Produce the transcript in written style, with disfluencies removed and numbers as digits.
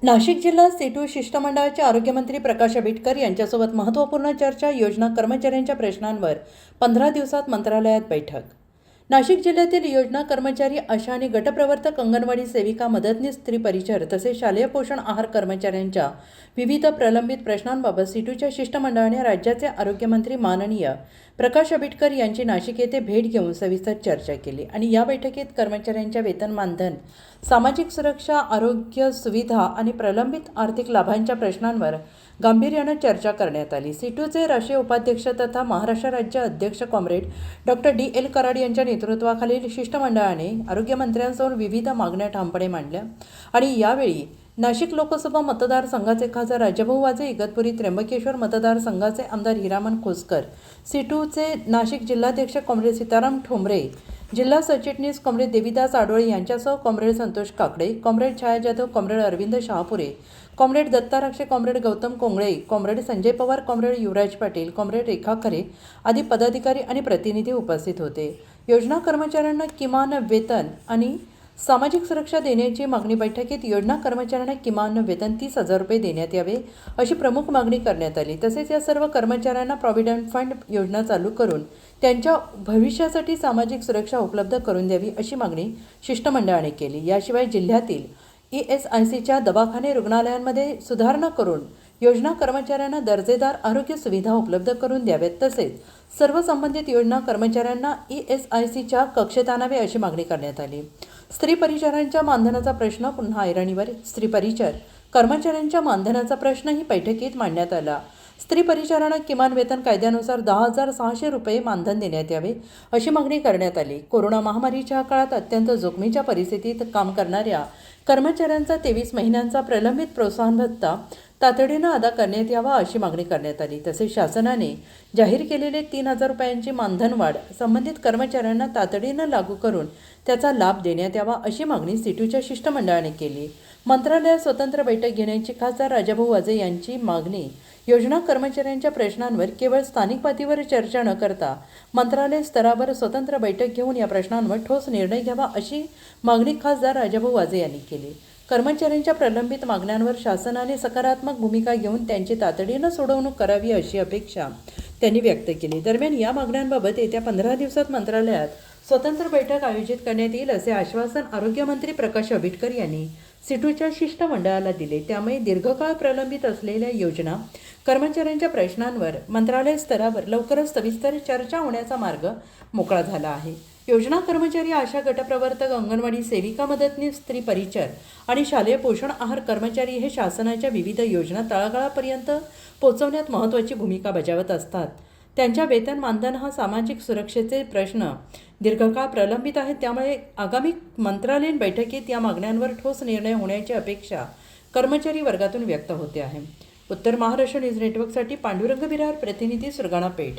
नाशिक जिल्हा सेटू शिष्टमंडळाचे आरोग्यमंत्री प्रकाश आंबेडकर यांच्यासोबत महत्त्वपूर्ण चर्चा, योजना, कर्मचाऱ्यांच्या प्रश्नांवर 15 दिवसात मंत्रालयात बैठक. नाशिक जिल्ह्यातील योजना, कर्मचारी, आशा आणि गटप्रवर्तक, अंगणवाडी सेविका, मदतनीस, स्त्री परिचर तसेच शालेय पोषण आहार कर्मचाऱ्यांच्या विविध प्रलंबित प्रश्नांबाबत सेटूच्या शिष्टमंडळाने राज्याचे आरोग्यमंत्री माननीय प्रकाश आंबेडकर यांची नाशिक येथे भेट घेऊन सविस्तर चर्चा केली आणि या बैठकीत कर्मचाऱ्यांच्या वेतन, मानधन, सामाजिक सुरक्षा, आरोग्य सुविधा आणि प्रलंबित आर्थिक लाभांच्या प्रश्नांवर गांभीर्याने चर्चा करण्यात आली. सेटूचे राष्ट्रीय उपाध्यक्ष तथा महाराष्ट्र राज्य अध्यक्ष कॉम्रेड डॉक्टर डी.एल. कराड यांच्या नेतृत्वाखालील शिष्टमंडळाने आरोग्यमंत्र्यांसमोर विविध मागण्या ठामपणे मांडल्या आणि यावेळी नाशिक लोकसभा मतदारसंघाचे खासदार राजाभाऊ वाजे, इगतपुरी त्र्यंबकेश्वर मतदारसंघाचे आमदार हिरामन खोसकर, सेटूचे नाशिक जिल्हाध्यक्ष कॉम्रेड सीताराम ठोंबरे, जिल्हा सरचिटणीस कॉम्रेड देवीदास आडोळे यांच्यासह comrade Santosh Kakade, comrade Chhaya Jadhav, comrade Arvind Shahapure, comrade Datta Rakshe, comrade Gautam Kongale, comrade Sanjay Pawar, comrade Yuvraj Patil, comrade Rekha Khare आदी पदाधिकारी आणि प्रतिनिधी उपस्थित होते. योजना कर्मचाऱ्यांना किमान वेतन आणि सामाजिक सुरक्षा देण्याची मागणी बैठकीत योजना कर्मचाऱ्यांना किमान वेतन 30,000 रुपये देण्यात यावे अशी प्रमुख मागणी करण्यात आली. तसेच या सर्व कर्मचाऱ्यांना प्रॉव्हिडंट फंड योजना चालू करून त्यांच्या भविष्यासाठी सामाजिक सुरक्षा उपलब्ध करून द्यावी अशी मागणी शिष्टमंडळाने केली. याशिवाय जिल्ह्यातील ESICच्या दवाखाने, रुग्णालयांमध्ये सुधारणा करून योजना कर्मचाऱ्यांना दर्जेदार आरोग्य सुविधा उपलब्ध करून द्याव्यात. तसेच सर्व संबंधित योजना कर्मचाऱ्यांना ESICच्या कक्षेत आणावे अशी मागणी करण्यात आली. स्त्री परिचारांच्या मानधनाचा प्रश्न पुन्हा ऐरणीवर. स्त्री परिचार कर्मचाऱ्यांच्या मानधनाचा प्रश्नही बैठकीत मांडण्यात आला. स्त्री परिचारांना किमान वेतन कायद्यानुसार 10,600 रुपये मानधन देण्यात यावे अशी मागणी करण्यात आली. कोरोना महामारीच्या काळात अत्यंत जोखमीच्या परिस्थितीत काम करणाऱ्या कर्मचाऱ्यांचा 23 महिन्यांचा प्रलंबित प्रोत्साहन भत्ता तातडीनं अदा करण्यात यावा अशी मागणी करण्यात आली. तसेच शासनाने जाहीर केलेले 3,000 रुपयांची मानधन वाढ संबंधित कर्मचाऱ्यांना तातडीनं लागू करून त्याचा लाभ देण्यात यावा अशी मागणी सेटूच्या शिष्टमंडळाने केली. मंत्रालयात स्वतंत्र बैठक घेण्याची खासदार राजाभाऊ वाजे यांची मागणी. योजना कर्मचाऱ्यांच्या प्रश्नांवर केवळ स्थानिक पातळीवर चर्चा न करता मंत्रालय स्तरावर स्वतंत्र बैठक घेऊन या प्रश्नांवर ठोस निर्णय घ्यावा अशी मागणी खासदार राजाभाऊ वाजे यांनी केली. कर्मचाऱ्यांच्या प्रलंबित मागण्यांवर शासनाने सकारात्मक भूमिका घेऊन त्यांची तातडीनं सोडवणूक करावी अशी अपेक्षा त्यांनी व्यक्त केली. दरम्यान या मागण्यांबाबत येत्या 15 दिवसात मंत्रालयात स्वतंत्र बैठक आयोजित करण्यात येईल असे आश्वासन आरोग्यमंत्री प्रकाश आंबेडकर यांनी सेटूच्या शिष्टमंडळाला दिले. त्यामुळे दीर्घकाळ प्रलंबित असलेल्या योजना कर्मचाऱ्यांच्या प्रश्नांवर मंत्रालय स्तरावर लवकरच सविस्तर चर्चा होण्याचा मार्ग मोकळा झाला आहे. योजना कर्मचारी, आशा, गटप्रवर्तक, अंगणवाडी सेविका, मदतनीस, स्त्री परिचर आणि शालेय पोषण आहार कर्मचारी हे शासनाच्या विविध योजना तळागाळापर्यंत पोहोचवण्यात महत्त्वाची भूमिका बजावत असतात. त्यांच्या वेतन, मानधन हा सामाजिक सुरक्षेचे प्रश्न दीर्घकाळ प्रलंबित आहेत. त्यामुळे आगामी मंत्रालयीन बैठकीत या मागण्यांवर ठोस निर्णय होण्याची अपेक्षा कर्मचारी वर्गातून व्यक्त होते आहे. उत्तर महाराष्ट्र न्यूज नेटवर्कसाठी पांडुरंग बिरार, प्रतिनिधी सुरगाणा पेठ.